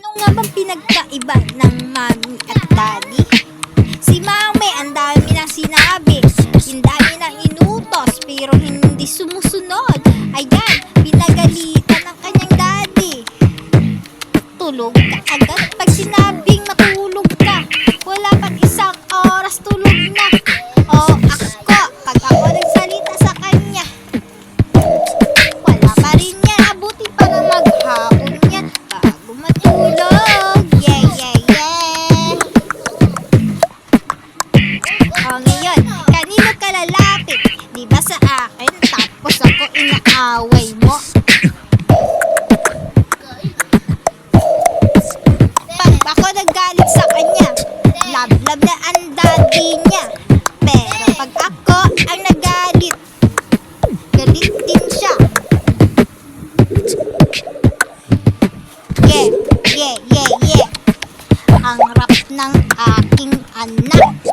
Ano nga bang pinagkaiba ng mommy at daddy? Si mommy, ang dami nang sinabi, ang dami nang inutos, pero hindi sumusunod. Ayan, pinagalitan ng kanyang daddy. Tulog ka agad pag sinabing matulog ka. Wala pang isang oras, tulog na. O ako, pag ako nagsalita sa kanya, wala pa rin yan. Abuti pa nga maghaon yan bago matulog. Yeah, yeah, yeah. O ngayon, kanino ka lalapit? Di ba sa akin? Tapos ako inaaway mo. Pag ako nagalit sa kanya, love na ang daddy niya. Pero pag ako ang nagalit, galit din siya. Yeah, yeah, yeah, yeah. Ang rap ng aking anak.